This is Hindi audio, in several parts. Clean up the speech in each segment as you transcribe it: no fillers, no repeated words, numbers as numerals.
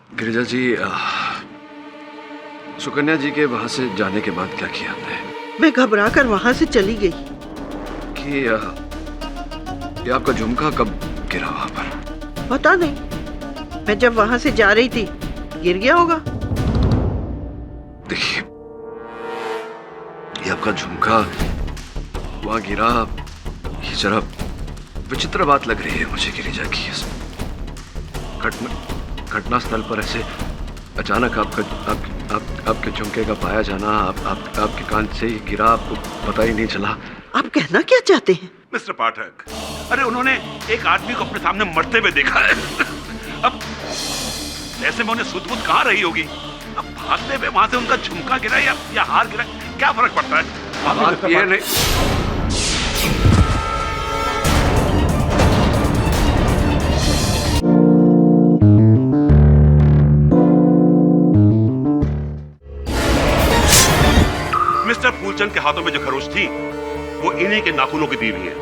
गिरिजा जी, सुकन्या जी के वहां से जाने के बाद क्या किया आपने? मैं घबरा कर वहां से चली गई। कि ये आपका झुमका कब गिरा वहां पर? पता नहीं, मैं जब वहां से जा रही थी गिर गया होगा। देखिए, ये आपका झुमका वहां गिरा, ये जरा विचित्र बात लग रही है मुझे गिरिजा की। घटना स्थल पर ऐसे अचानक आपके झुमके का पाया जाना, आपके कान से ही गिरा, आपको पता ही नहीं चला। आप कहना क्या चाहते हैं? मिस्टर पाठक, अरे उन्होंने एक आदमी को अपने सामने मरते हुए देखा है। अब ऐसे में उन्हें सुध-बुध कहाँ रही होगी? अब भागते हुए वहां से उनका झुमका गिरा या हार गिरा, क्या फर्क पड़ता है? बात ये नहीं। मिस्टर फूलचंद के हाथों में जो खरोच थी वो इन्हीं के नाखूनों की दी हुई है।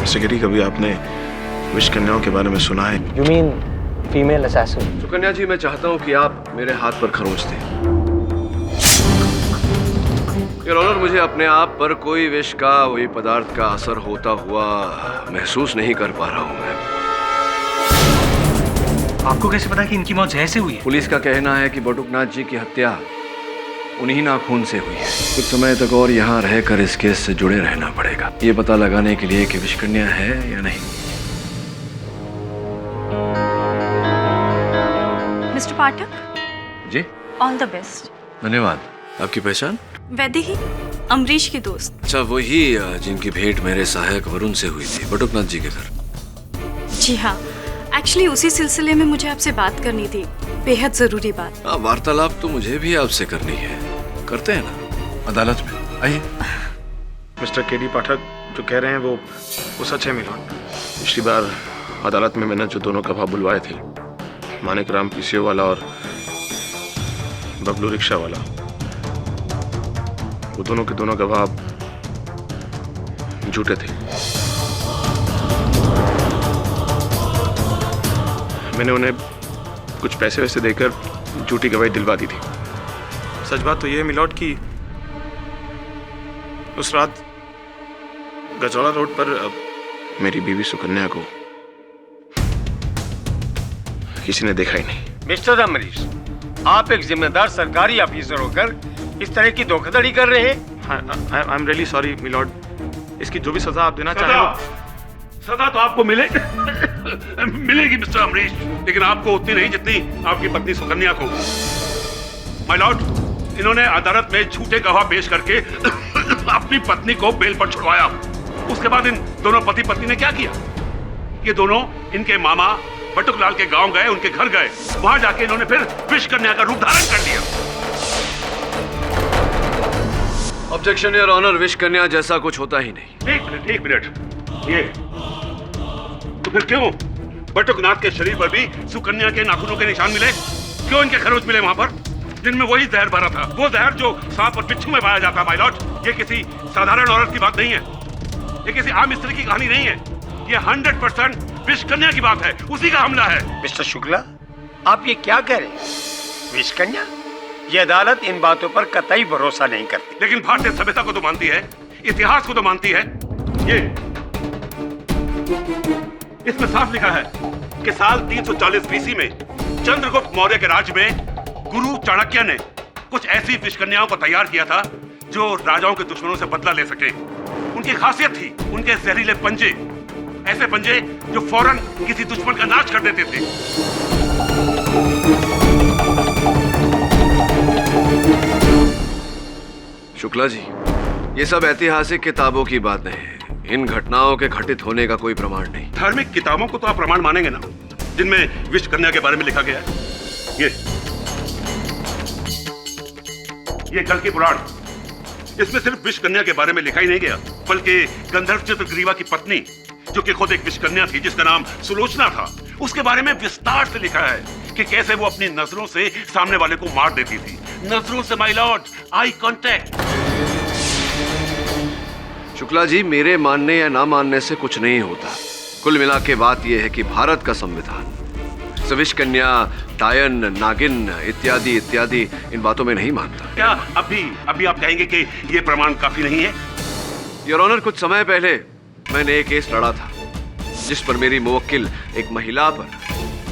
मिस्टर गिरी, कभी आपने विष कन्याओं के बारे में सुना है? You mean female assassin? Sukanya जी, मैं चाहता हूं कि आप मेरे हाथ पर खरोच दें। योर ऑनर, मुझे अपने आप पर कोई विष का, कोई पदार्थ का असर होता हुआ महसूस नहीं कर पा रहा हूं मैं। आपको कैसे पता कि इनकी मौत जहर से हुई है? पुलिस का कहना है कि बटुकनाथ जी की हत्या उन्हीं नाखून से हुई है। कुछ समय तक और यहाँ रहकर इस केस से जुड़े रहना पड़ेगा, ये पता लगाने के लिए कि विषकन्या है या नहीं। Mister Pathak ji, all the best. धन्यवाद। आपकी पहचान? वैदेही, अमरीश की दोस्त। अच्छा, वही जिनकी भेंट मेरे सहायक वरुण से हुई थी, बटुकनाथ जी के घर। जी हाँ, एक्चुअली उसी सिलसिले में मुझे आपसे बात करनी थी, बेहद जरूरी बात। वार्तालाप तो मुझे भी आपसे करनी है, करते हैं ना अदालत में, आइए। मिस्टर केडी पाठक जो कह रहे हैं वो सच है मिलॉर्ड। पिछली बार अदालत में मैंने जो दोनों गवाह बुलवाए थे, मानिक राम पीसीओ वाला और बबलू रिक्शा वाला, वो दोनों के दोनों गवाह झूठे थे। मैंने उन्हें कुछ पैसे वैसे देकर झूठी गवाही दिलवा दी थी। सच बात तो यह है मिलॉर्ड कि उस रात गजौला रोड पर मेरी बीवी सुकन्या को किसी ने देखा ही नहीं। मिस्टर अमरीश, आप एक जिम्मेदार सरकारी ऑफिसर होकर इस तरह की धोखाधड़ी कर रहे हैं। I am really sorry milord. इसकी जो भी सजा आप देना चाहें। सजा तो आपको मिलेगी मिस्टर अमरीश, लेकिन आपको उतनी नहीं जितनी आपकी पत्नी सुकन्या को। माय लॉर्ड, इन्होंने अदालत में झूठे गवाह पेश करके अपनी पत्नी को बेल पर छुड़वाया। उसके बाद इन दोनों पति पत्नी ने क्या किया? ये दोनों इनके मामा बटुकलाल के गांव गए, उनके घर गए। वहां जाके इन्होंने फिर विष कन्या का रूप धारण कर लिया। ऑब्जेक्शन योर ऑनर, विष कन्या जैसा कुछ होता ही नहीं। एक मिनट, ये तो फिर क्यों बटुकनाथ के शरीर पर भी सुकन्या के नाखूनों के निशान मिले? क्यों इनके खरोच मिले वहां पर, जिनमें वही जहर भरा था? वो जहर जो सांप और बिच्छू में पाया जाता, माय लॉर्ड। ये किसी साधारण औरत की बात नहीं है, ये किसी आम स्त्री की कहानी नहीं है, ये 100% विष कन्या की बात है, उसी का हमला है। मिस्टर शुक्ला, आप ये क्या कह रहे हैं? विष कन्या? ये अदालत इन बातों पर कतई भरोसा नहीं करती। लेकिन भारतीय सभ्यता को तो मानती है, इतिहास को तो मानती है। ये इसमें साफ लिखा है कि साल 340 बीसी में चंद्रगुप्त मौर्य के राज्य में गुरु चाणक्य ने कुछ ऐसी विष कन्याओं को तैयार किया था जो राजाओं के दुश्मनों से बदला ले सके। उनकी खासियत थी उनके जहरीले पंजे, ऐसे पंजे जो फौरन किसी दुश्मन का नाश कर देते थे। शुक्ला जी, ये सब ऐतिहासिक किताबों की बात नहीं है, इन घटनाओं के घटित होने का कोई प्रमाण नहीं। धार्मिक किताबों को तो आप प्रमाण मानेंगे ना, जिनमें विष कन्या के बारे में लिखा गया है। ये कल की पुराण, इसमें सिर्फ विष कन्या के बारे में लिखा ही नहीं गया, बल्कि गंधर्व चित्रग्रीवा की पत्नी, जो कि खुद एक विष कन्या थी जिसका नाम सुलोचना था, उसके बारे में विस्तार से लिखा है कि कैसे वो अपनी नजरों से सामने वाले को मार देती थी। नजरों से my lord, eye contact. Shukla ji, मेरे मानने या ना मानने से कुछ नहीं होता। कुल मिला के बात यह है कि भारत का संविधान सविश कन्या, टायन, नागिन इत्यादि इत्यादि इन बातों में नहीं मानता। क्या अभी आप कहेंगे कि ये प्रमाण काफी नहीं है? योर ऑनर, कुछ समय पहले मैंने एक केस लड़ा था जिस पर मेरी मुवक्किल एक महिला पर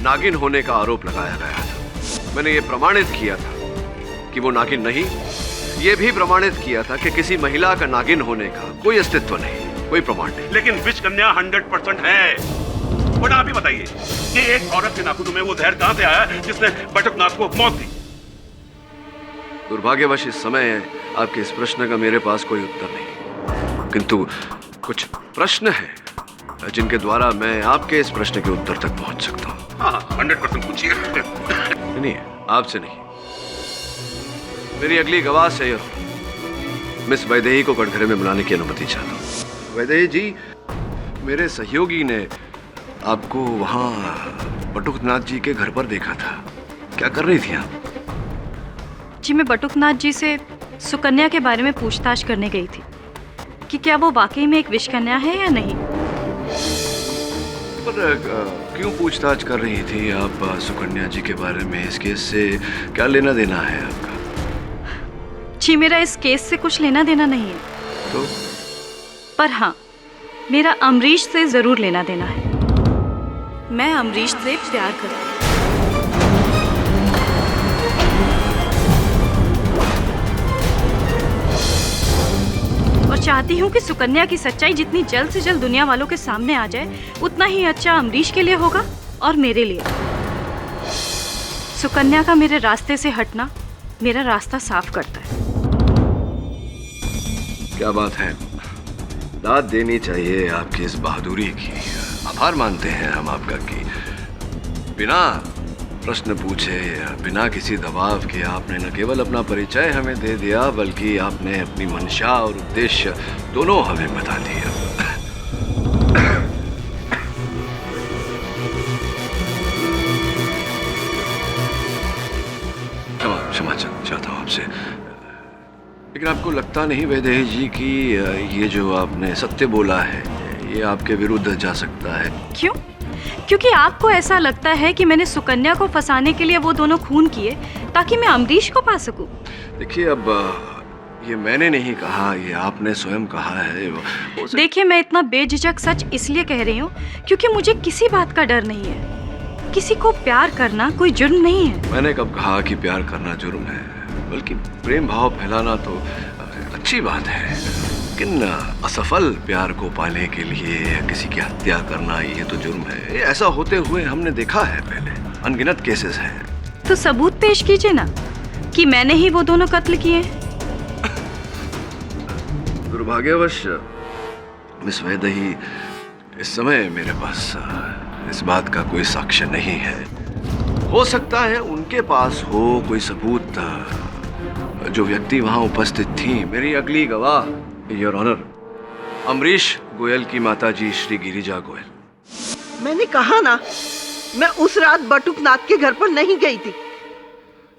नागिन होने का आरोप लगाया गया था। मैंने ये प्रमाणित किया था कि वो नागिन नहीं, ये भी प्रमाणित किया था कि किसी महिला का नागिन होने का कोई अस्तित्व नहीं, कोई प्रमाण नहीं। लेकिन विष कन्या 100% है। बट आप ही बताइए कि एक औरत के नाखूनों में वो जहर कहां से आया जिसने बटुकनाथ को मौत दी? दुर्भाग्यवश इस समय आपके इस प्रश्न का मेरे पास कोई उत्तर नहीं, किंतु कुछ प्रश्न हैं जिनके द्वारा मैं आपके इस प्रश्न के उत्तर तक पहुंच सकता हूं। हाँ, 100% पूछिए। नहीं, आपसे नहीं, मेरी अगली गवाह से मिस वैदेही को कटघरे में बुलाने की अनुमति चाहता हूँ। वैदेही जी, मेरे सहयोगी ने आपको वहां बटुकनाथ जी के घर पर देखा था। क्या कर रही थी आप? जी, मैं बटुकनाथ जी से सुकन्या के बारे में पूछताछ करने गई थी कि क्या वो वाकई में एक विष कन्या है या नहीं। पर क्यों पूछताछ कर रही थी आप सुकन्या जी के बारे में? इस केस से क्या लेना देना है आपका? जी, मेरा इस केस से कुछ लेना देना नहीं है। तो? पर हाँ, मेरा अमरीश से जरूर लेना देना है। मैं अमरीश से प्यार करती हूँ। और चाहती हूँ कि सुकन्या की सच्चाई जितनी जल्द से जल्द दुनिया वालों के सामने आ जाए, उतना ही अच्छा अमरीश के लिए होगा और मेरे लिए। सुकन्या का मेरे रास्ते से हटना मेरा रास्ता साफ करता है। क्या बात है, दाद देनी चाहिए आपकी इस बहादुरी की। आभार मानते हैं हम आपका कि बिना प्रश्न पूछे, बिना किसी दबाव के आपने न केवल अपना परिचय हमें दे दिया, बल्कि आपने अपनी मंशा और उद्देश्य दोनों हमें बता दिया। क्षमा चाहता हूँ आपसे, लेकिन आपको लगता नहीं वैदेही जी कि ये जो आपने सत्य बोला है ये आपके विरुद्ध जा सकता है? क्यों? क्योंकि आपको ऐसा लगता है कि मैंने सुकन्या को फंसाने के लिए वो दोनों खून किए ताकि मैं अमरीश को पा सकूं। देखिए, अब ये मैंने नहीं कहा, ये आपने स्वयं कहा है। देखिए, मैं इतना बेझिझक सच इसलिए कह रही हूँ क्योंकि मुझे किसी बात का डर नहीं है। किसी को प्यार करना कोई जुर्म नहीं है। मैंने कब कहा कि प्यार करना जुर्म है? बल्कि प्रेम भाव फैलाना तो अच्छी बात है, लेकिन असफल प्यार को पाने के लिए किसी की हत्या करना ये तो जुर्म है। ऐसा होते हुए हमने देखा है पहले, अनगिनत केसेस हैं। तो सबूत पेश कीजिए ना कि मैंने ही वो दोनों कत्ल किए। दुर्भाग्यवश मिस वैदेही, इस समय मेरे पास इस बात का कोई साक्ष्य नहीं है। हो सकता है उनके पास हो कोई सबूत, जो व्यक्ति वहां उपस्थित थी। मेरी अगली गवाह योर ऑनर, अमरीश गोयल की माताजी श्री गिरिजा गोयल। मैंने कहा ना, मैं उस रात बटुकनाथ के घर पर नहीं गई थी।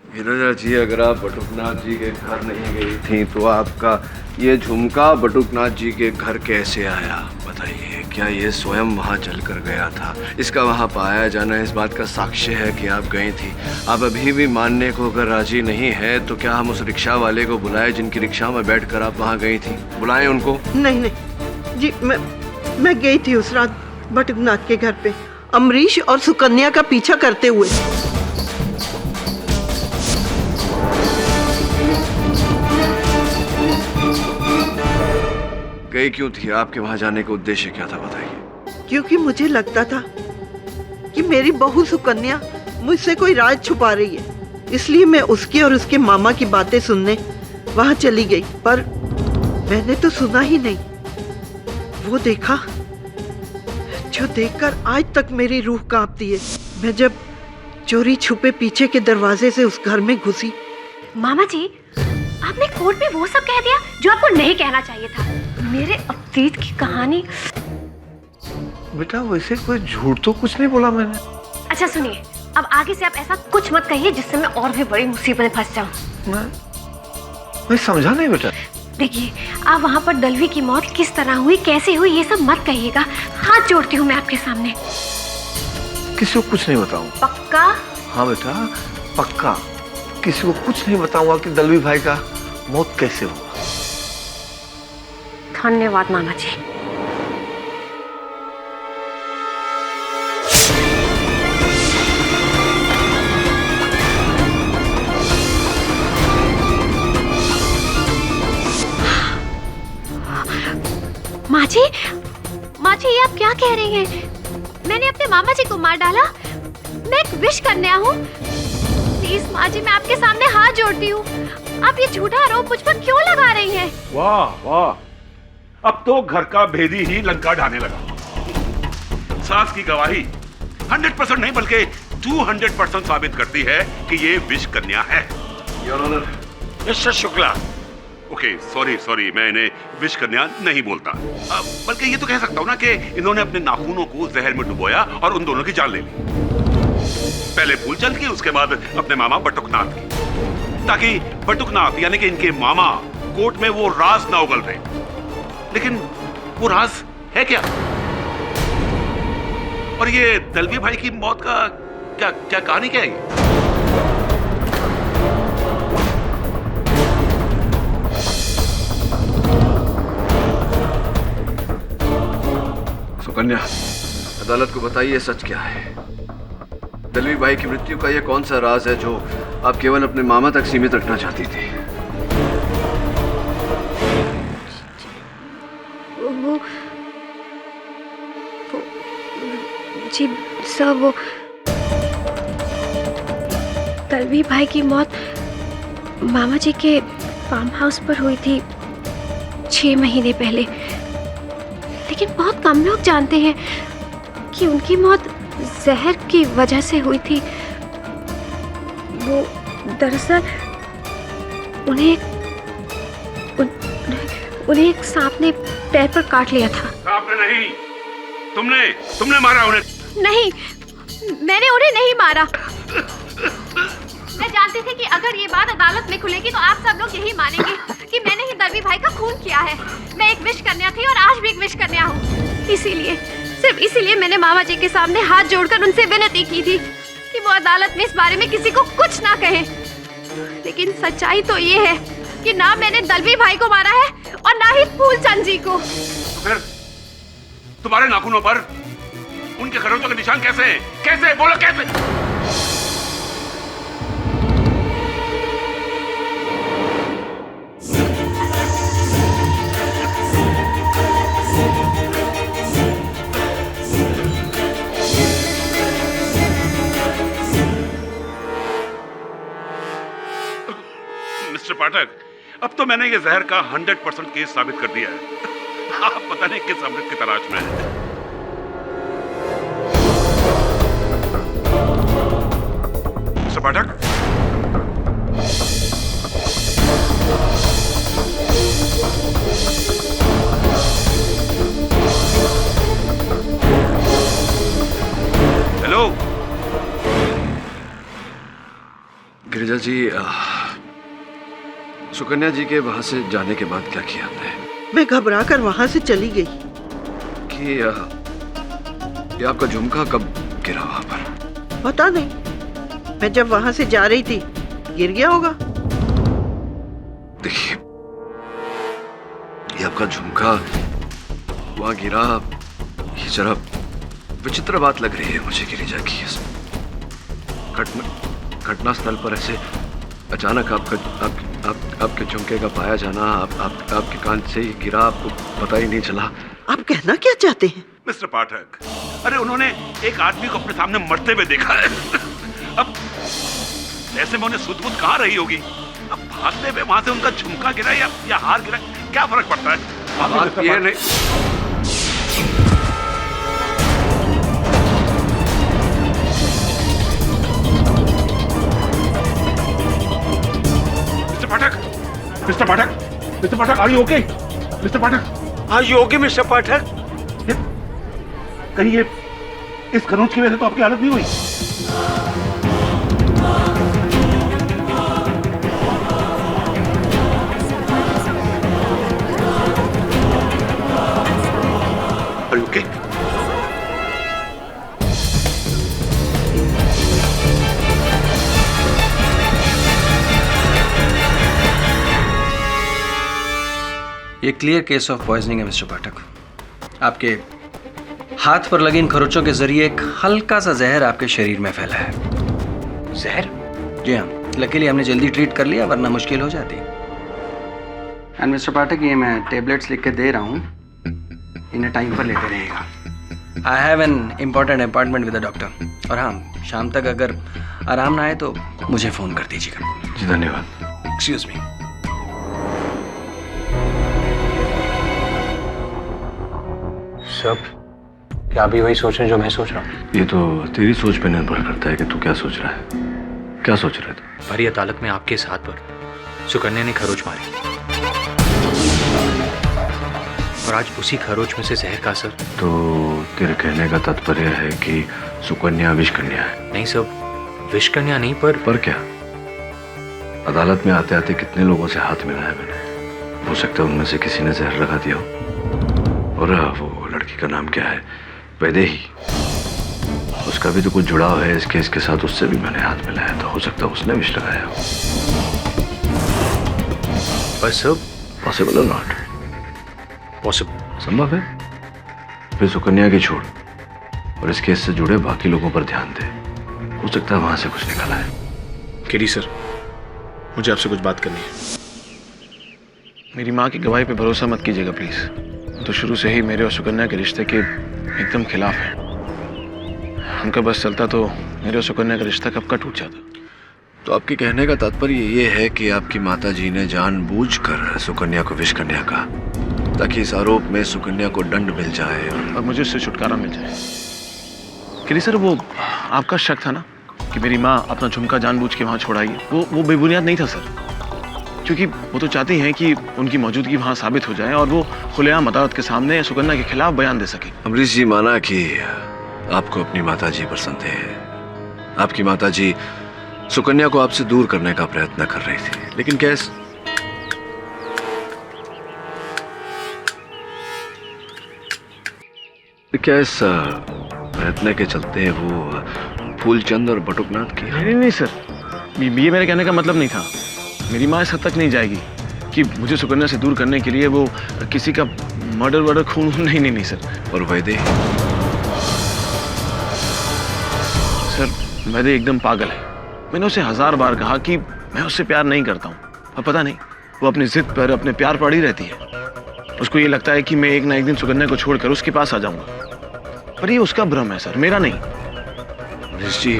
गिरिजा जी, अगर आप बटुकनाथ जी के घर नहीं गई थी तो आपका ये झुमका बटुकनाथ जी के घर कैसे आया? बताइए, क्या ये स्वयं वहाँ चलकर गया था? इसका वहाँ पाया जाना इस बात का साक्ष्य है कि आप गई थी। आप अभी भी मानने को अगर राजी नहीं है तो क्या हम उस रिक्शा वाले को बुलाएं जिनकी रिक्शा में बैठकर आप वहाँ गई थी? बुलाएं उनको? नहीं नहीं जी, मैं गई थी उस रात बटुकनाथ के घर पे, अमरीश और सुकन्या का पीछा करते हुए। गई क्यों थी? आपके वहां जाने का उद्देश्य क्या था, बताइए। क्योंकि मुझे लगता था कि मेरी बहू सुकन्या मुझसे कोई राज छुपा रही है, इसलिए मैं उसकी और उसके मामा की बातें सुनने वहां चली गई। पर मैंने तो सुना ही नहीं, वो देखा जो देखकर आज तक मेरी रूह कांपती है। मैं जब चोरी छुपे पीछे के दरवाजे से उस घर में घुसी। मामा जी, आपने कोर्ट में वो सब कह दिया जो आपको नहीं कहना चाहिए था। मेरे अतीत की कहानी। बेटा, वैसे कोई झूठ तो कुछ नहीं बोला मैंने। अच्छा सुनिए, अब आगे से आप ऐसा कुछ मत कहिए जिससे मैं और भी बड़ी मुसीबत में फंस जाऊं। मैं समझा नहीं बेटा। देखिए, आप वहाँ पर दलवी की मौत किस तरह हुई, कैसे हुई, ये सब मत कहिएगा। हाथ जोड़ती हूँ मैं आपके सामने। किसी को कुछ नहीं बताऊंगा। पक्का? हाँ बेटा, पक्का किसी को कुछ नहीं बताऊंगा कि दलवी भाई का मौत कैसे हुआ। धन्यवाद मामा जी। माँ जी, माँ जी, ये आप क्या कह रही हैं? मैंने अपने मामा जी को मार डाला। मैं एक विश कन्या हूँ। प्लीज माँ जी, मैं आपके सामने हाथ जोड़ती हूँ। आप ये झूठा आरोप मुझ पर क्यों लगा रही हैं? वाह वाह, अब तो घर का भेदी ही लंका ढाने लगा। सास की गवाही 100% नहीं बल्कि 200% साबित करती है कि ये विष कन्या है। Your honour. Mister Shukla, okay, sorry, मैं इन्हें विष कन्या नहीं बोलता। बल्कि ये तो कह सकता हूँ ना कि इन्होंने अपने नाखूनों को जहर में डुबोया और उन दोनों की जान ले ली। पहले फूलचंद की, उसके बाद अपने मामा बटुकनाथ की, ताकि बटुकनाथ यानी कि इनके मामा कोर्ट में वो राज ना उगल रहे। लेकिन वो राज है क्या? और ये दलवी भाई की मौत का क्या कहानी क्या है? सुकन्या, अदालत को बताइए सच क्या है। दलवी भाई की मृत्यु का यह कौन सा राज है जो आप केवल अपने मामा तक सीमित रखना चाहती थी? वो जी सर, वो दलवी भाई की मौत मामा जी के फार्म हाउस पर हुई थी 6 महीने पहले। लेकिन बहुत कम लोग जानते हैं कि उनकी मौत जहर की वजह से हुई थी। वो दरअसल उन्हें एक सांप ने पैर पर काट लिया था। सांप ने नहीं, तुमने मारा उन्हें। नहीं, मैंने उन्हें नहीं मारा। मैं जानती थी कि अगर ये बात अदालत में खुलेगी तो आप सब लोग यही मानेंगे कि मैंने ही दलवी भाई का खून किया है। मैं एक विष कन्या थी और आज भी एक विष कन्या हूँ। इसीलिए, सिर्फ इसीलिए मैंने मामा जी के सामने हाथ जोड़कर उनसे विनती की थी कि वो अदालत में इस बारे में किसी को कुछ ना कहें। लेकिन सच्चाई तो ये है कि ना मैंने दलवी भाई को मारा है और ना ही फूलचंद जी को। तो फिर तुम्हारे नाखूनों पर उनके खरोंचों के निशान कैसे हैं? कैसे? बोलो कैसे? मिस्टर पाठक, अब तो मैंने ये जहर का 100% केस साबित कर दिया है। आप पता नहीं किस अमृत की तलाश में हैं। मिस्टर पाठक, हेलो। गिरिजा जी, सुकन्या जी के वहां से जाने के बाद क्या किया आपने? मैं घबरा कर वहां से चली गई। कि ये आपका झुमका कब गिरा वहां पर? पता नहीं, मैं जब वहां से जा रही थी गिर गया होगा। देखिए, ये आपका झुमका वहां गिरा, ये जरा विचित्र बात लग रही है मुझे गिरिजा की। घटना स्थल पर ऐसे अचानक आपके झुमके का पाया जाना, आपके कान से ही गिरा, आपको पता ही नहीं चला। आप कहना क्या चाहते हैं? मिस्टर पाठक, अरे उन्होंने एक आदमी को अपने सामने मरते हुए देखा है। अब ऐसे में उन्हें सुध-बुध कहाँ रही होगी? अब भागते हुए वहां से उनका झुमका गिरा या हार गिरा, क्या फर्क पड़ता है? बात ये नहीं। Mister Pathak, are you okay? Mister Pathak, हाँ यू ओके मिस्टर पाठक? कहीं ये इस खरोंच की वजह से तो आपकी हालत नहीं हुई? Are you okay? ये क्लियर केस ऑफ पॉइजनिंग है मिस्टर पाठक। आपके हाथ पर लगे इन खरोचों के जरिए एक हल्का सा जहर आपके शरीर में फैला है। जहर? जी हाँ, लकीली हमने जल्दी ट्रीट कर लिया, वरना मुश्किल हो जाती। एंड मिस्टर पाठक, ये मैं टेबलेट्स लिख के दे रहा हूँ, इन्हें टाइम पर लेते रहेगा। I have an important appointment with the doctor. और हाँ, शाम तक अगर आराम ना आए तो मुझे फ़ोन कर दीजिएगा। जी धन्यवाद। Excuse me. सब क्या अभी वही सोच रहे हैं जो मैं सोच रहा हूँ? ये तो तेरी सोच पे निर्भर करता है कि तू क्या सोच रहा है। क्या सोच रहा है तू? भरी अदालत में आपके साथ पर सुकन्या ने खरोच मारी और आज उसी खरोच में से जहर का असर। तो तेरे कहने का तात्पर्य है कि सुकन्या विषकन्या है? नहीं सब, विषकन्या नहीं पर क्या? अदालत में आते आते कितने लोगों से हाथ मिलाया मैंने। हो सकता है उनमें से किसी ने जहर लगा दिया हो। और वो लड़की का नाम क्या है? वैदेही। उसका भी तो कुछ जुड़ाव है इस केस के साथ, उससे भी मैंने हाथ मिलाया, तो हो सकता है उसने विष लगाया हो। पर सब पॉसिबल और नॉट? पॉसिबल। संभव है। फिर सुकन्या की छोड़ और इस केस से जुड़े बाकी लोगों पर ध्यान दे, हो सकता है वहां से कुछ निकला है। केडी सर, मुझे आपसे कुछ बात करनी है। मेरी माँ की गवाही पे भरोसा मत कीजिएगा प्लीज। तो शुरू से ही मेरे और सुकन्या के रिश्ते के एकदम खिलाफ है। उनका बस चलता तो मेरे और सुकन्या का रिश्ता कब का टूट जाता। तो आपके कहने का तात्पर्य ये है कि आपकी माताजी ने जानबूझकर सुकन्या को विष कन्या कहा, ताकि इस आरोप में सुकन्या को दंड मिल जाए और मुझे उससे छुटकारा मिल जाए। केडी सर, वो आपका शक था ना कि मेरी माँ अपना झुमका जानबूझ के वहाँ छोड़ाई, वो बेबुनियाद नहीं था सर। क्योंकि वो तो चाहती हैं कि उनकी मौजूदगी वहाँ साबित हो जाए और वो खुलेआम अदालत के सामने सुकन्या के खिलाफ बयान दे सके। अमरीश जी, माना कि आपको अपनी माताजी पर संदेह है। आपकी माताजी सुकन्या को आपसे दूर करने का प्रयत्न कर रही थी, लेकिन कैसे? क्या इस प्रयत्न के चलते वो फूलचंद और बटुकनाथ की? नहीं सर, ये मेरे कहने का मतलब नहीं था। मेरी माँ इस हद तक नहीं जाएगी कि मुझे सुकन्या से दूर करने के लिए वो किसी का मर्डर खून। नहीं सर। और वैदेही? सर, वैदेही एकदम पागल है। मैंने उसे 1000 बार कहा कि मैं उससे प्यार नहीं करता हूँ, और पता नहीं वो अपनी जिद पर अपने प्यार पर अड़ी रहती है। उसको ये लगता है कि मैं एक ना एक दिन सुकन्या को छोड़कर उसके पास आ जाऊंगा, पर ये उसका भ्रम है सर, मेरा नहीं। अमरीश जी,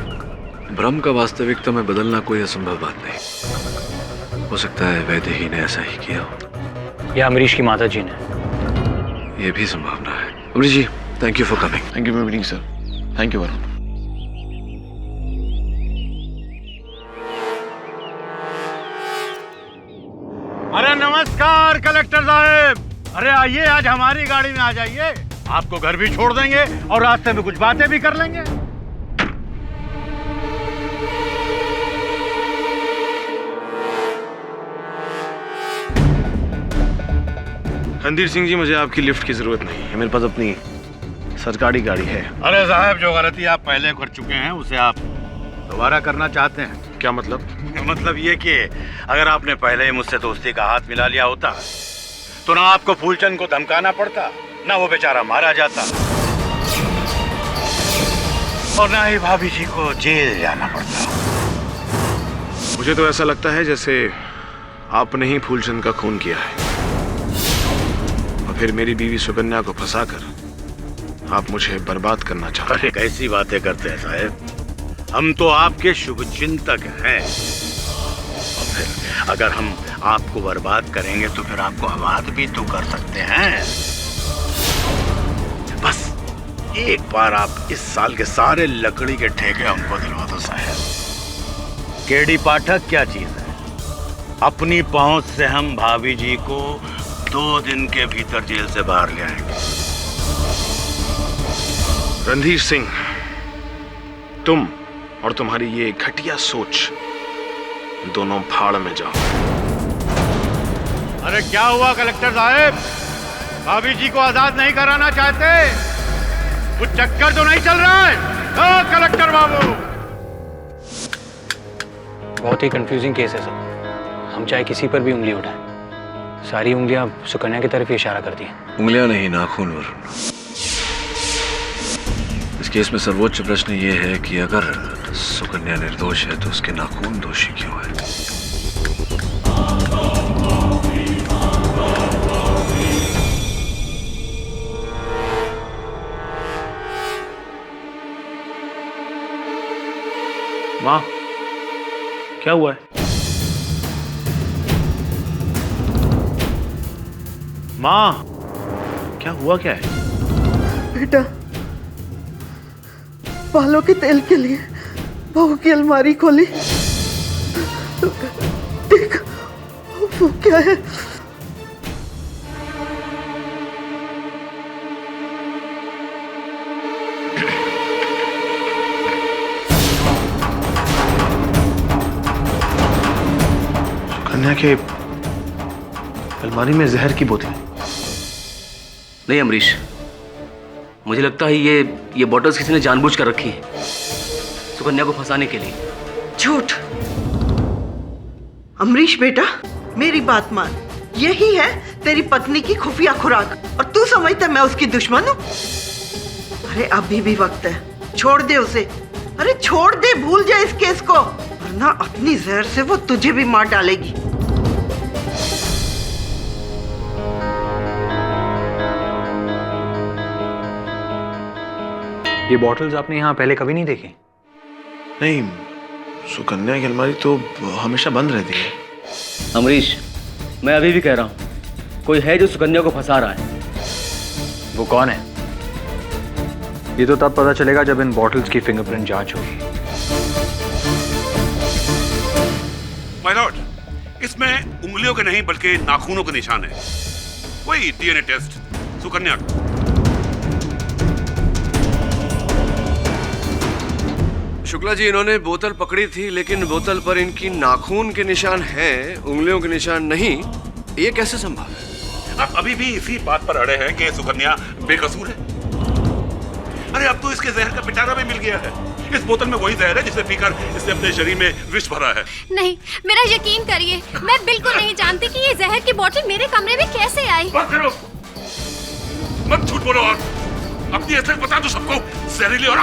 भ्रम का वास्तविकता में बदलना कोई असंभव बात नहीं। हो सकता है वैदेही ने ऐसा ही किया हो, या अमरीश की माता जी ने। यह भी संभावना है। Amrish ji, thank you for coming. Thank you for meeting sir. Thank you Varun. अरे नमस्कार कलेक्टर साहब। अरे आइए, आज हमारी गाड़ी में आ जाइए। आपको घर भी छोड़ देंगे और रास्ते में कुछ बातें भी कर लेंगे। रणधीर सिंह जी, मुझे आपकी लिफ्ट की जरूरत नहीं है। मेरे पास अपनी सरकारी गाड़ी है। अरे साहब, जो गलती आप पहले कर चुके हैं उसे आप दोबारा करना चाहते हैं? क्या मतलब? मतलब ये कि अगर आपने पहले ही मुझसे दोस्ती का हाथ मिला लिया होता तो ना आपको फूलचंद को धमकाना पड़ता, ना वो बेचारा मारा जाता, और ना ही भाभी जी को जेल जाना पड़ता। मुझे तो ऐसा लगता है जैसे आपने ही फूलचंद का खून किया है और फिर मेरी बीवी सुकन्या को फंसाकर आप मुझे बर्बाद करना चाहते हैं। अरे कैसी बातें करते हैं साहब, हम तो आपके शुभचिंतक हैं। और फिर अगर हम आपको बर्बाद करेंगे तो फिर आपको आबाद भी तो कर सकते हैं। बस एक बार आप इस साल के सारे लकड़ी के ठेके हमको दिलवा दो साहब। केडी पाठक क्या चीज है? अपनी पहुंच से हम भाभी जी को 2 दिन के भीतर जेल से बाहर ले आएंगे। रणधीर सिंह, तुम और तुम्हारी ये घटिया सोच दोनों भाड़ में जाओ। अरे क्या हुआ कलेक्टर साहब? भाभी जी को आजाद नहीं कराना चाहते? कुछ चक्कर तो नहीं चल रहा है? ओ कलेक्टर बाबू! बहुत ही कंफ्यूजिंग केस है सर। हम चाहे किसी पर भी उंगली उठाएं, सारी उंगलियां सुकन्या की तरफ ही इशारा करती हैं। उंगलियां नहीं, नाखून वरुण। इस केस में सर्वोच्च प्रश्न ये है कि अगर सुकन्या निर्दोष है तो उसके नाखून दोषी क्यों है? माँ, क्या हुआ है? माँ, क्या हुआ क्या है? बेटा, बालों के तेल के लिए बहू की अलमारी खोली, देख वो क्या है। कन्या के अलमारी में जहर की बोतल। नहीं अमरीश, मुझे लगता है ये बॉटल्स किसी ने जानबूझ कर रखी है सुकन्या को फंसाने के लिए। झूठ। अमरीश बेटा, मेरी बात मान, यही है तेरी पत्नी की खुफिया खुराक और तू समझता मैं उसकी दुश्मन हूँ? अरे अभी भी वक्त है, छोड़ दे उसे। अरे छोड़ दे, भूल जा इस केस को, वरना अपनी जहर से वो तुझे भी मार डालेगी। ये बॉटल्स आपने यहाँ पहले कभी नहीं देखी? नहीं, सुकन्या की अलमारी तो हमेशा बंद रहती है। अमरीश, मैं अभी भी कह रहा हूँ, कोई है जो सुकन्या को फंसा रहा है। वो कौन है? ये तो तब पता चलेगा जब इन बॉटल्स की फिंगरप्रिंट जांच होगी। माय लॉर्ड, इसमें उंगलियों के नहीं बल्कि नाखूनों के निशान है। वही डीएनए टेस्ट सुकन्या का। शुक्ला जी, इन्होंने बोतल पकड़ी थी लेकिन बोतल पर इनकी नाखून के निशान हैं, उंगलियों के निशान नहीं। ये कैसे संभव है? आप अभी भी इसी बात पर अड़े हैं कि सुकन्या बेकसूर है? अरे अब तो इसके जहर का पिटारा भी मिल गया है। इस बोतल में वही जहर है जिसे पीकर इसने अपने शरीर में विष भरा है। नहीं, मेरा यकीन करिए, मैं बिल्कुल नहीं जानती कि ये जहर की बोतल मेरे कमरे में कैसे आई। बस करो, मत झूठ बोलो और अपनी असलियत बता दो सबको। जहरीली और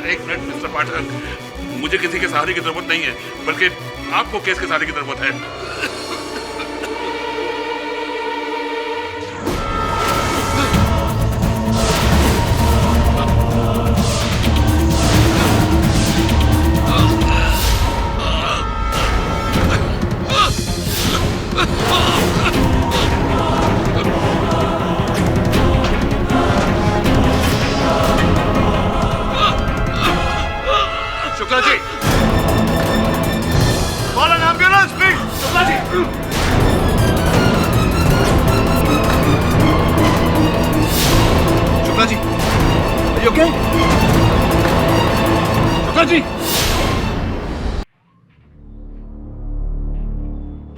एक मिनट मिस्टर पाठक, मुझे किसी के सहारे की जरूरत नहीं है, बल्कि आपको केस के सहारे की जरूरत है। Shukla ji, call an ambulance please. Shukla ji, Shukla ji, are you okay? Shukla ji.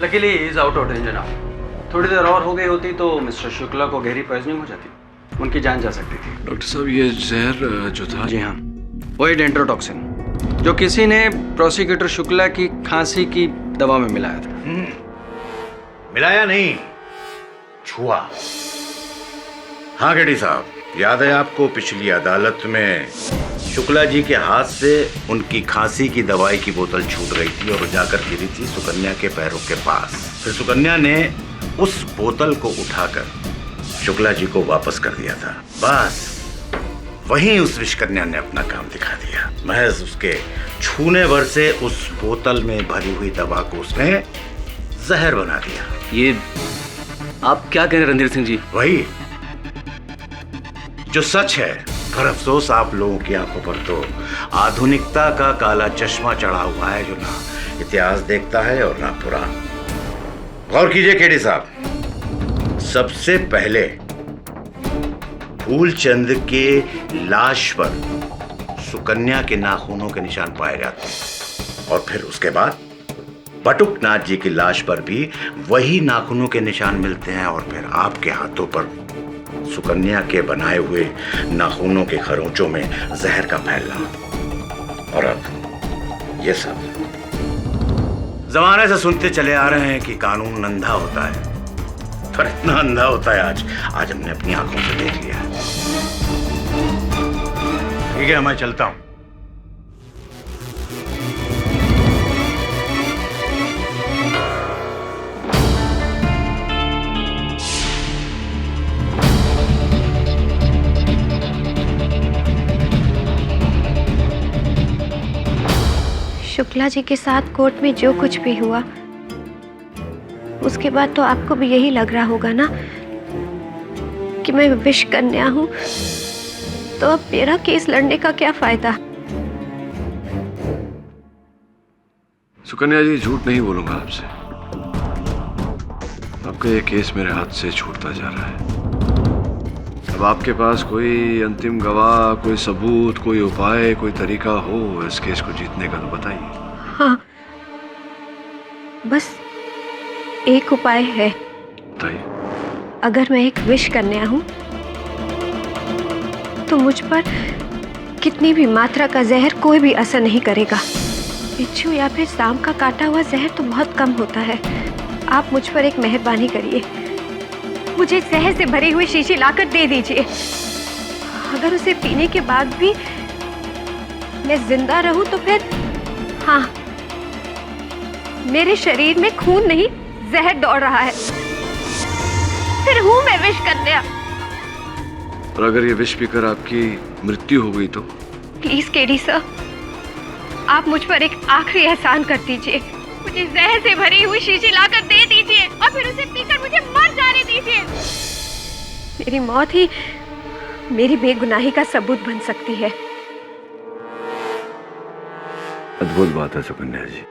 Luckily is out of danger now. थोड़ी देर और हो गई होती तो मिस्टर शुक्ला को गहरी पॉइजनिंग हो जाती, उनकी जान जा सकती थी। डॉक्टर साहब, ये जहर जो था। जी हाँ, वही डेंट्रोटॉक्सिन जो किसी ने प्रोसिक्यूटर शुक्ला की खांसी की दवा में मिलाया था। मिलाया नहीं, छुआ। हाँ केडी साहब, याद है आपको पिछली अदालत में शुक्ला जी के हाथ से उनकी खांसी की दवाई की बोतल छूट गई थी और जाकर गिरी थी सुकन्या के पैरों के पास। फिर सुकन्या ने उस बोतल को उठाकर शुक्ला जी को वापस कर दिया था। बस वहीं उस विषकन्या ने अपना काम दिखा दिया। महज उसके छूने भर से उस बोतल में भरी हुई दवा को उसने जहर बना दिया। ये आप क्या कह रहे हैं रणधीर सिंह जी? वही जो सच है, पर अफसोस आप लोगों की आंखों पर तो आधुनिकता का काला चश्मा चढ़ा हुआ है, जो ना इतिहास देखता है और ना पुराण। गौर कीजिए केडी साहब, सबसे पहले फूलचंद के लाश पर सुकन्या के नाखूनों के निशान पाए जाते हैं और फिर उसके बाद बटुकनाथ जी की लाश पर भी वही नाखूनों के निशान मिलते हैं और फिर आपके हाथों पर सुकन्या के बनाए हुए नाखूनों के खरोंचों में जहर का फैलना, और अब ये सब। जमाने से सुनते चले आ रहे हैं कि कानून अंधा होता है, पर इतना अंधा होता है आज हमने अपनी आंखों से देख लिया। ठीक है, मैं चलता हूं। शुक्ला जी के साथ कोर्ट में जो कुछ भी हुआ, उसके बाद तो आपको भी यही लग रहा होगा ना कि मैं विष कन्या हूं, तो अब मेरा केस लड़ने का क्या फायदा? सुकन्या जी, झूठ नहीं बोलूंगा आपसे। आपका ये केस मेरे हाथ से छूटता जा रहा है। अब आपके पास कोई अंतिम गवाह, कोई सबूत, कोई उपाय, कोई तरीका हो इस केस को जीतने का तो बताइए। हाँ, बस एक उपाय है। बताइए। अगर मैं एक विष कन्या हूं तो मुझ पर कितनी भी मात्रा का जहर कोई भी असर नहीं करेगा। बिच्छू या फिर सांप का काटा हुआ जहर तो बहुत कम होता है। आप मुझ पर एक मेहरबानी करिए, मुझे जहर से भरी हुई शीशी लाकर दे दीजिए। अगर उसे पीने के बाद भी मैं जिंदा रहूं तो फिर, हाँ, मेरे शरीर में खून नहीं जहर दौड़ रहा है, फिर हूं मैं विष कन्या। और अगर ये विष पीकर आपकी मृत्यु हो गई तो? प्लीज केडी सर, आप मुझ पर एक आखिरी एहसान कर दीजिए। मुझे जहर से भरी हुई शीशी लाकर दे दीजिए और फिर उसे पीकर मुझे मर जाने दीजिए। मेरी मौत ही मेरी बेगुनाही का सबूत बन सकती है। अद्भुत बात है सुकन्या जी,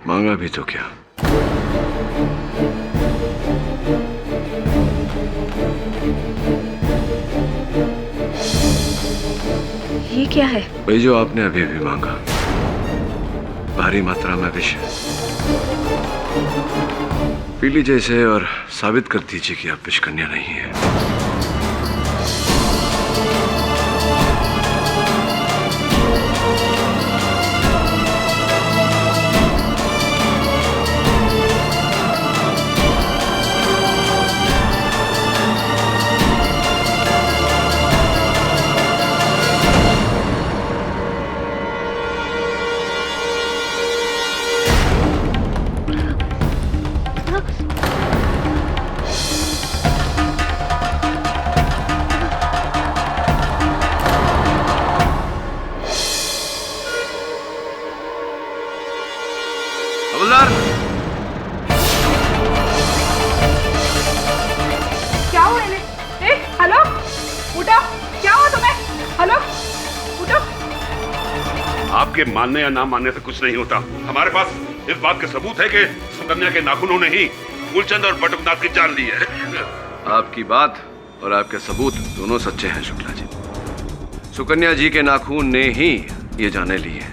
मांगा भी तो क्या। ये क्या है? वही जो आपने अभी भी मांगा, भारी मात्रा में विष। पी लीजिए इसे और साबित कर दीजिए कि आप विष कन्या नहीं है। क्या हुआ इन्हें? हेलो, उठो, क्या हुआ तुम्हें? हेलो, उठो। आपके मानने या ना मानने से कुछ नहीं होता। हमारे पास इस बात के सबूत है कि सुकन्या के नाखूनों ने ही फूलचंद और बटुकनाथ की जान ली है। आपकी बात और आपके सबूत दोनों सच्चे हैं शुक्ला जी। सुकन्या जी के नाखून ने ही ये जाने ली है।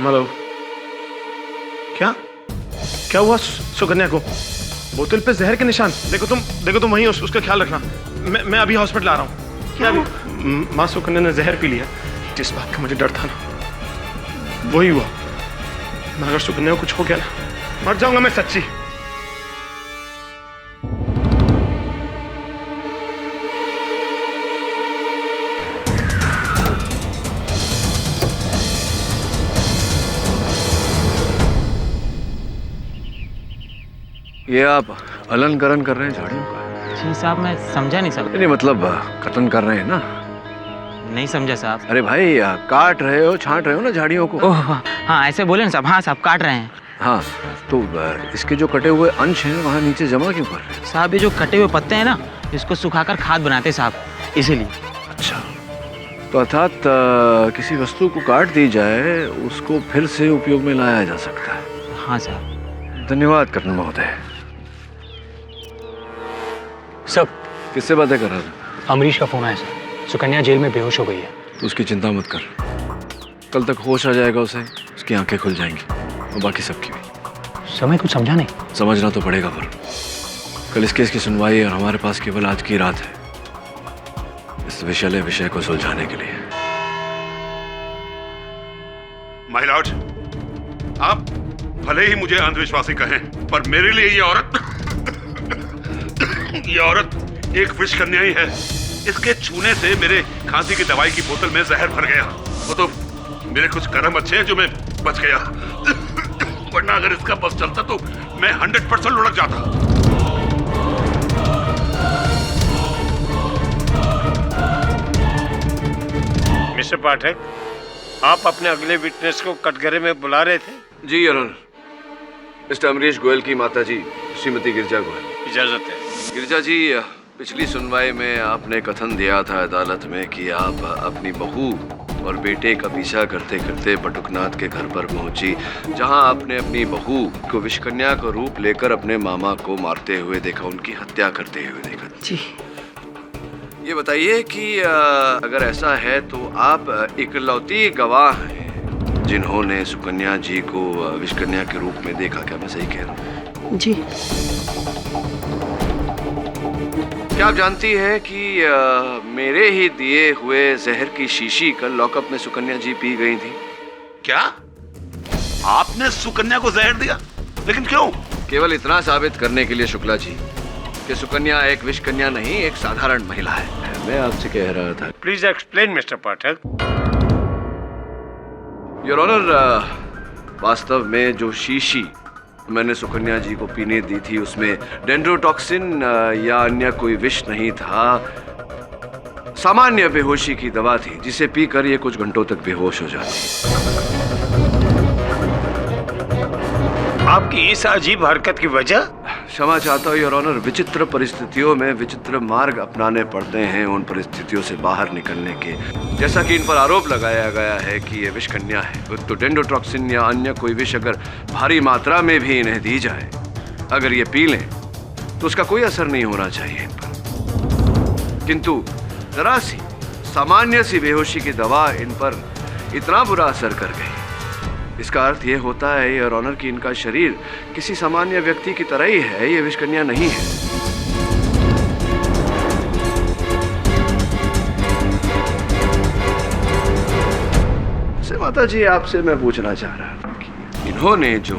हेलो, क्या हुआ सुकन्या को? बोतल पे जहर के निशान। देखो तुम वहीं उसका ख्याल रखना। मैं अभी हॉस्पिटल आ रहा हूँ। क्या अभी माँ सुकन्या ने जहर पी लिया। जिस बात का मुझे डर था ना, वही हुआ। अगर सुकन्या को कुछ हो गया ना, मर जाऊंगा मैं सच्ची। ये आप अलंकरण कर रहे हैं झाड़ियों का? जी साहब, मैं समझा नहीं सकता। नहीं मतलब कटन कर रहे हैं ना? नहीं समझा साहब। अरे भाई, काट रहे हो, छांट रहे हो ना झाड़ियों को? ओह हाँ, ऐसे बोले ना साहब। हाँ साहब, काट रहे हैं। हाँ, तो इसके जो कटे हुए अंश हैं वहाँ नीचे जमा क्यों कर रहे हैं? साहब ये जो कटे हुए पत्ते हैं ना, इसको सुखाकर खाद बनाते हैं साहब, इसीलिए। अच्छा, तो अर्थात किसी वस्तु को काट दी जाए उसको फिर से उपयोग में लाया जा सकता है। हाँ साहब। धन्यवाद कर्नल महोदय। सब किससे बातें कर रहा था? अमरीश का फोन आया सर, सुकन्या जेल में बेहोश हो गई है। तो उसकी चिंता मत कर, कल तक होश आ जाएगा उसे, उसकी आंखें खुल जाएंगी और बाकी सबकी भी। समय कुछ समझा नहीं। समझना तो पड़ेगा पर कल इस केस की सुनवाई है और हमारे पास केवल आज की रात है इस विषैले विषय को सुलझाने के लिए। माय लॉर्ड, आप भले ही मुझे अंधविश्वासी कहें, पर मेरे लिए ये औरत एक विष कन्या ही है। इसके छूने से मेरे खांसी की दवाई की बोतल में जहर भर गया। वो तो मेरे कुछ कर्म अच्छे हैं जो मैं बच गया, वरना अगर इसका बस चलता तो मैं 100% लुढ़क जाता। मिस्टर पाठक, आप अपने अगले विटनेस को कटघरे में बुला रहे थे? जी your honour, mister Amrish Goyal की माता जी श्रीमती गिरजा गोयल। इजाजत है। गिरजा जी, पिछली सुनवाई में आपने कथन दिया था अदालत में कि आप अपनी बहू और बेटे का पीछा करते करते बटुकनाथ के घर पर पहुंची, जहां आपने अपनी बहू को विषकन्या का रूप लेकर अपने मामा को मारते हुए देखा, उनकी हत्या करते हुए देखा। जी। ये बताइए कि अगर ऐसा है तो आप इकलौती गवाह हैं जिन्होंने सुकन्या जी को विषकन्या के रूप में देखा, क्या मैं सही कह रहा हूँ? जी। क्या आप जानती है कि मेरे ही दिए हुए जहर की शीशी कल लॉकअप में सुकन्या जी पी गई थी? क्या आपने सुकन्या को जहर दिया? लेकिन क्यों? केवल इतना साबित करने के लिए शुक्ला जी कि सुकन्या एक विषकन्या नहीं, एक साधारण महिला है। मैं आपसे कह रहा था। Please explain mister Pathak. Your honour, वास्तव में जो शीशी मैंने सुकन्या जी को पीने दी थी उसमें डेंड्रोटॉक्सिन या अन्य कोई विष नहीं था, सामान्य बेहोशी की दवा थी जिसे पीकर ये कुछ घंटों तक बेहोश हो जाती। आपकी इस अजीब हरकत की वजह? क्षमा चाहता हूँ योर ऑनर, विचित्र परिस्थितियों में विचित्र मार्ग अपनाने पड़ते हैं उन परिस्थितियों से बाहर निकलने के। जैसा कि इन पर आरोप लगाया गया है कि ये विषकन्या है, तो डेंड्रोटॉक्सिन या अन्य कोई विष अगर भारी मात्रा में भी इन्हें दी जाए, अगर ये पी लें तो उसका कोई असर नहीं होना चाहिए इन पर, किंतु जरा सी सामान्य सी बेहोशी की दवा इन पर इतना बुरा असर कर गई। इसका अर्थ ये होता है योर ऑनर कि इनका शरीर किसी सामान्य व्यक्ति की तरह ही है, ये विषकन्या नहीं है। से माता जी, आपसे मैं पूछना चाह रहा था कि इन्होंने जो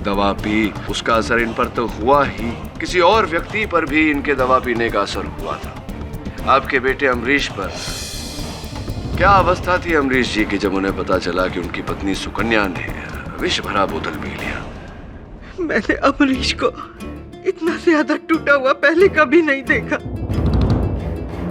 दवा पी उसका असर इन पर तो हुआ ही, किसी और व्यक्ति पर भी इनके दवा पीने का असर हुआ था। आपके बेटे अमरीश पर क्या अवस्था थी अमरीश जी की जब उन्हें पता चला कि उनकी पत्नी सुकन्या ने विष भरा बोतल पी लिया? मैंने अमरीश को इतना ज्यादा टूटा हुआ पहले कभी नहीं देखा।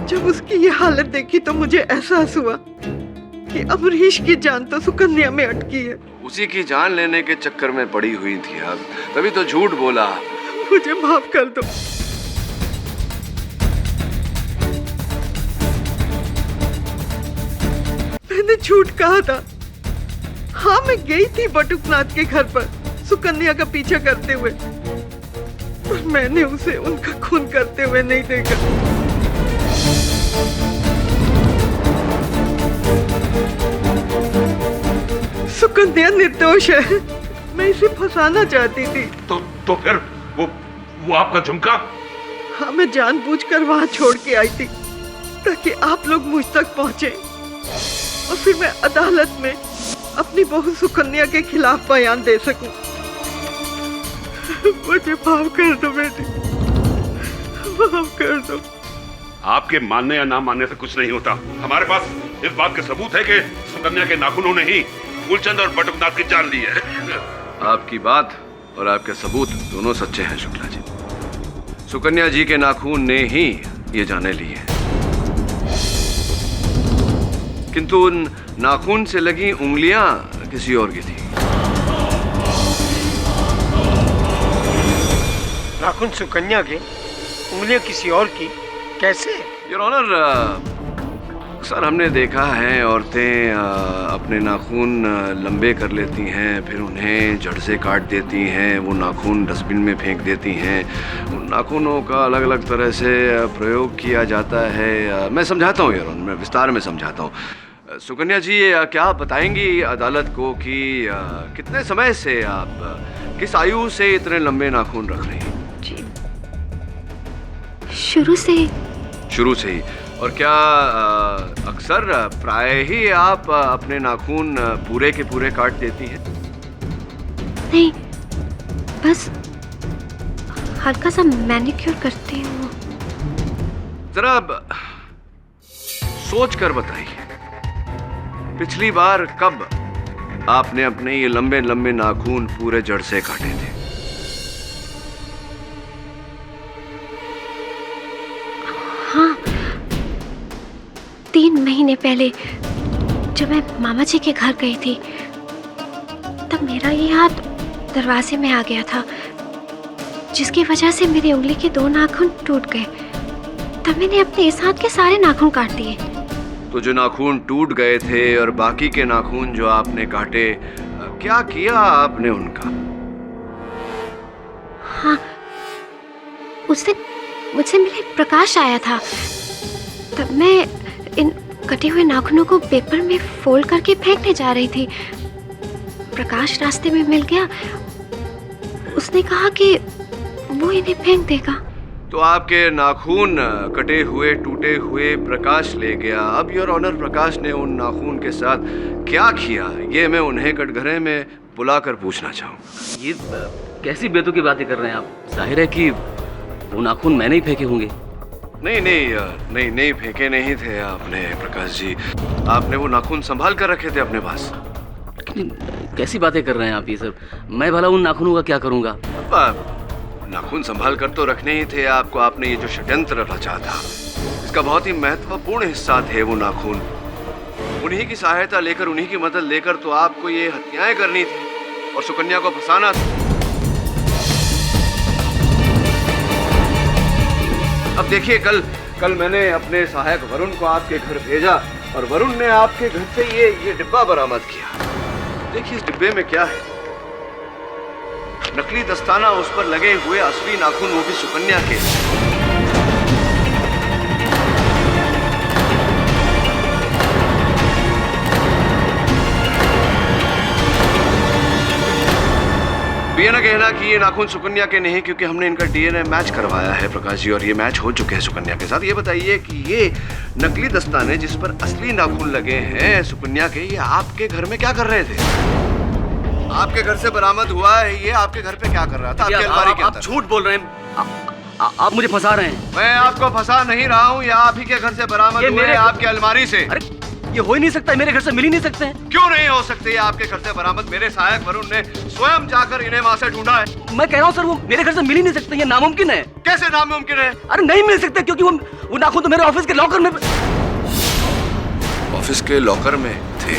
जब उसकी ये हालत देखी तो मुझे एहसास हुआ कि अमरीश की जान तो सुकन्या में अटकी है। उसी की जान लेने के चक्कर में पड़ी हुई थी आप, तभी तो झूठ बोला। मुझे माफ कर दो। मैंने झूठ कहा था। हाँ, मैं गई थी बटुकनाथ के घर पर सुकन्या का पीछा करते हुए, पर मैंने उसे उनका खून करते हुए नहीं देखा। सुकन्या निर्दोष है, मैं इसे फंसाना चाहती थी। तो फिर वो आपका झुमका? हाँ, मैं जानबूझकर वहां छोड़ के आई थी ताकि आप लोग मुझ तक पहुंचे और फिर मैं अदालत में अपनी बहू सुकन्या के खिलाफ बयान दे सकूं। मुझे माफ कर दो बेटी, माफ कर दो। आपके मानने या ना मानने से कुछ नहीं होता। हमारे पास इस बात के सबूत है कि सुकन्या के नाखूनों ने ही फूलचंद और बटुकनाथ की जान ली है। आपकी बात और आपके सबूत दोनों सच्चे हैं शुक्ला जी। सुकन्या जी के नाखून ने ही ये जाने ली है, किंतु उन नाखून से लगी उंगलियां किसी और की थी। नाखून सुकन्या के, उंगलियां किसी और की, कैसे? योर ऑनर, सर हमने देखा है औरतें अपने नाखून लंबे कर लेती हैं, फिर उन्हें जड़ से काट देती हैं, वो नाखून डस्टबिन में फेंक देती हैं। उन नाखूनों का अलग अलग तरह से प्रयोग किया जाता है। मैं समझाता हूँ यार, मैं विस्तार में समझाता हूँ। सुकन्या जी, क्या आप बताएंगी अदालत को कि कितने समय से आप किस आयु से इतने लंबे नाखून रख रही हैं? जी, शुरू से ही। और क्या अक्सर प्राय ही आप अपने नाखून पूरे के पूरे काट देती हैं? नहीं, बस हल्का सा मैनिक्योर करती हूँ। जरा सोच कर बताइए, पिछली बार कब आपने अपने ये लंबे लंबे नाखून पूरे जड़ से काटे थे? हाँ, 3 महीने पहले जब मैं मामा जी के घर गई थी, तब मेरा ये हाथ दरवाजे में आ गया था, जिसकी वजह से मेरी उंगली के 2 नाखून टूट गए। तब मैंने अपने इस हाथ के सारे नाखून काट दिए। तो जो नाखून टूट गए थे और बाकी के नाखून जो आपने काटे, क्या किया आपने उनका? हाँ, उस दिन मुझसे मिले प्रकाश आया था, तब मैं इन कटे हुए नाखूनों को पेपर में फोल्ड करके फेंकने जा रही थी। प्रकाश रास्ते में मिल गया। उसने कहा कि वो इन्हें फेंक देगा। तो आपके नाखून कटे हुए टूटे हुए प्रकाश ले गया। अब योर ऑनर, प्रकाश ने उन नाखून के साथ क्या किया, ये मैं उन्हें कटघरे में बुलाकर पूछना चाहूँ। ये कैसी बेतुकी बातें कर रहे हैं आप? जाहिर है कि वो नाखून मैंने ही फेंके होंगे। नहीं फेंके नहीं थे आपने प्रकाश जी। आपने वो नाखून संभाल कर रखे थे अपने पास। कैसी बातें कर रहे हैं आप ये सब? मैं भला उन नाखूनों का क्या करूंगा? नाखून संभाल कर तो रखने ही थे आपको। आपने ये जो षड्यंत्र रचा था, इसका बहुत ही महत्वपूर्ण हिस्सा थे वो नाखून। उन्हीं की सहायता लेकर, उन्हीं की मदद लेकर तो आपको ये हत्याएं करनी थी और सुकन्या को फंसाना था। अब देखिए, कल मैंने अपने सहायक वरुण को आपके घर भेजा और वरुण ने आपके घर से ये डिब्बा बरामद किया। देखिए इस डिब्बे में क्या है। नकली दस्ताना, उस पर लगे हुए असली नाखून, वो भी सुकन्या के। ये ना कहना कि ये नाखून सुकन्या के नहीं, क्योंकि हमने इनका डीएनए मैच करवाया है प्रकाश जी, और ये मैच हो चुके हैं सुकन्या के साथ। ये बताइए कि ये नकली दस्ताने जिस पर असली नाखून लगे हैं सुकन्या के, ये आपके घर में क्या कर रहे थे? आपके घर से बरामद हुआ है, ये आपके घर पे क्या कर रहा था? आपकी अलमारी के अंदर। आप झूठ बोल रहे हैं। आप मुझे फंसा रहे हैं। मैं आपको फंसा नहीं रहा हूँ। ये आप ही के घर से बरामद हुए हैं, आपकी अलमारी से। अरे ये हो ही नहीं सकता, मेरे घर से मिल ही नहीं सकते हैं। क्यों नहीं हो सकते? ये आपके घर से बरामद मेरे सहायक वरुण ने स्वयं जाकर इन्हें वहां से ढूंढा है। मैं कह रहा हूँ सर, वो मेरे घर से मिल ही नहीं सकते। ये नामुमकिन है। कैसे नामुमकिन है? अरे नहीं मिल सकते, क्योंकि वो नाखून तो मेरे ऑफिस के लॉकर में। ऑफिस के लॉकर में थे?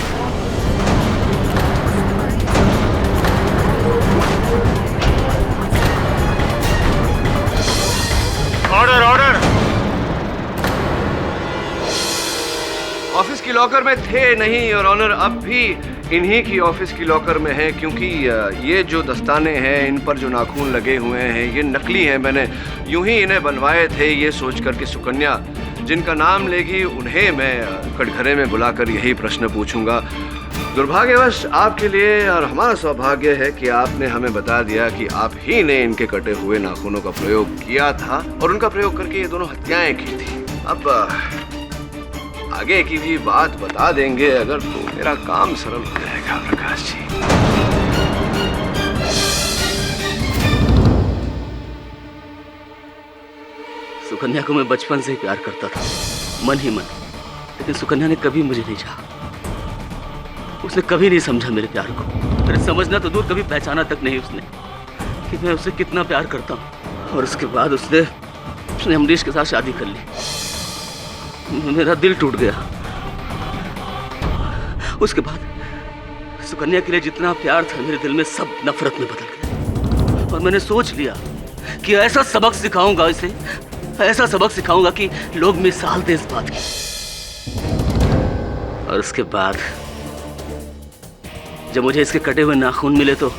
ऑर्डर। ऑफिस की लॉकर में थे नहीं और ऑनर, अब भी इन्हीं की ऑफिस की लॉकर में है, क्योंकि ये जो दस्ताने हैं, इन पर जो नाखून लगे हुए हैं, ये नकली हैं। मैंने यूं ही इन्हें बनवाए थे, ये सोचकर कि सुकन्या जिनका नाम लेगी उन्हें मैं कटघरे में बुलाकर यही प्रश्न पूछूंगा। दुर्भाग्यवश आपके लिए और हमारा सौभाग्य है कि आपने हमें बता दिया कि आप ही ने इनके कटे हुए नाखूनों का प्रयोग किया था और उनका प्रयोग करके ये दोनों हत्याएं की थी। अब आगे की भी बात बता देंगे अगर, तो मेरा काम सरल हो जाएगा प्रकाश जी। सुकन्या को मैं बचपन से ही प्यार करता था, मन ही मन। लेकिन सुकन्या ने कभी मुझे नहीं चाहा। उसने कभी नहीं समझा मेरे प्यार को। अरे समझना तो दूर, कभी पहचाना तक नहीं उसने कि मैं उसे कितना प्यार करता हूँ। और उसके बाद उसने अमरीश के साथ शादी कर ली। मेरा दिल टूट गया। उसके बाद सुकन्या के लिए जितना प्यार था मेरे दिल में, सब नफरत में बदल गया। और मैंने सोच लिया कि ऐसा सबक सिखाऊंगा इसे, ऐसा सबक सिखाऊंगा कि लोग मिसाल दे इस बात की। और उसके बाद जब मुझे इसके कटे हुए नाखून मिले तो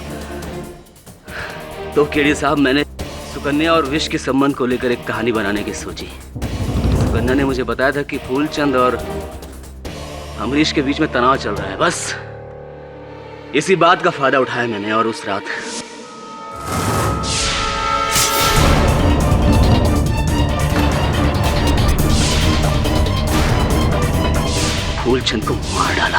केडी साहब, मैंने सुकन्या और विश के संबंध को लेकर एक कहानी बनाने की सोची। सुकन्या ने मुझे बताया था कि फूलचंद और अमरीश के बीच में तनाव चल रहा है। बस इसी बात का फायदा उठाया मैंने और उस रात फूलचंद को मार डाला।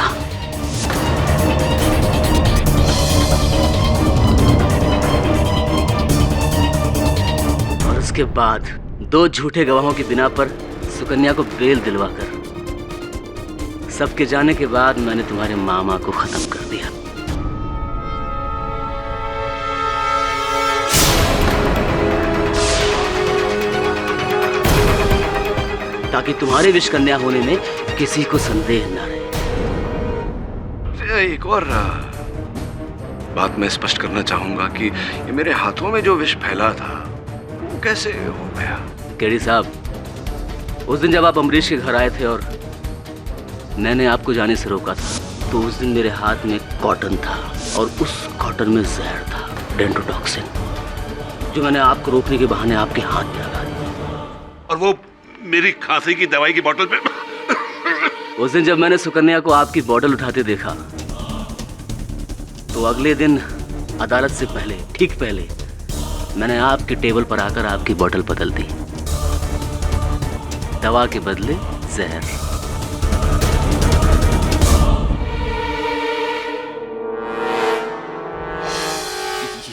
और उसके बाद 2 झूठे गवाहों की बिना पर सुकन्या को बेल दिलवाकर सबके जाने के बाद मैंने तुम्हारे मामा को खत्म कर दिया। ताकि तुम्हारे विष कन्या होने में किसी को संदेह न रहे। एक और बात मैं स्पष्ट करना चाहूंगा कि ये मेरे हाथों में जो विष फैला था वो कैसे हो गया? केडी साहब, उस दिन जब आप अमरीश के घर आए थे और मैंने आपको जाने से रोका था, तो उस दिन मेरे हाथ में कॉटन था और उस कॉटन में जहर था, डेंड्रोटॉक्सिन, जो मैंने आपको रोकने के बहाने आपके हाथ में लगा दिया। और वो मेरी खांसी की दवाई की बोतल पे उस दिन जब मैंने सुकन्या को आपकी बोतल उठाते देखा तो अगले दिन अदालत से पहले, ठीक पहले, मैंने आपके टेबल पर आकर आपकी बोतल बदल दी। दवा के बदले जहर।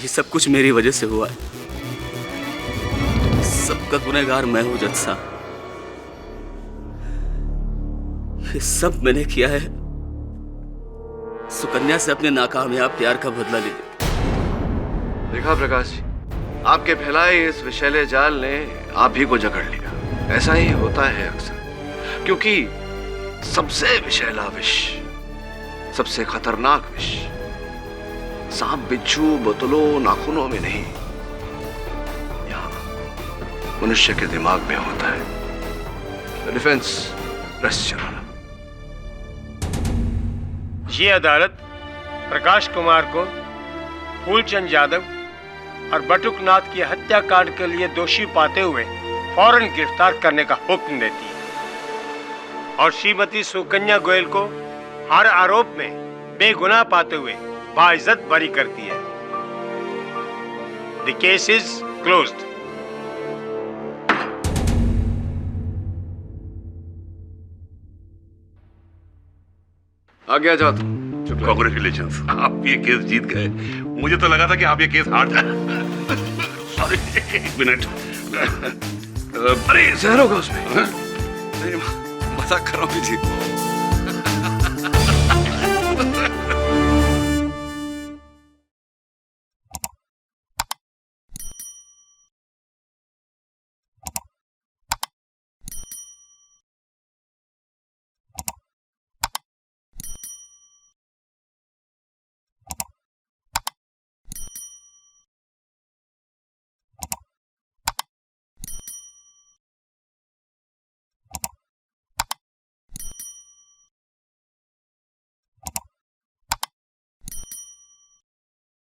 ये सब कुछ मेरी वजह से हुआ है। सबका गुनहगार मैं हूं जज साहब। ये सब मैंने किया है सुकन्या से अपने नाकामयाब प्यार का बदला लेने। देखा प्रकाश जी, आपके फैलाए इस विषैले जाल ने आप ही को जकड़ लिया। ऐसा ही होता है अक्सर, क्योंकि सबसे विषैला विष, सबसे खतरनाक विष सांप, बिच्छू, बोतलों, नाखूनों में नहीं, यहाँ मनुष्य के दिमाग में होता है। डिफेंस प्रेस चलाना। ये अदालत प्रकाश कुमार को फूलचंद यादव और बटुकनाथ की हत्याकांड के लिए दोषी पाते हुए फौरन गिरफ्तार करने का हुक्म देती है और श्रीमती सुकन्या गोयल को हर आरोप में बेगुनाह पाते हुए बाइज्जत बरी करती है। The case is closed. आगे आ जाओ तुम। कांग्रेचुलेशंस, आप ये केस जीत गए। मुझे तो लगा था कि आप ये केस हार जाए। सॉरी, एक मिनट। अरे जहर होगा उसमें। नहीं, मजाक कर रहा हूँ जी।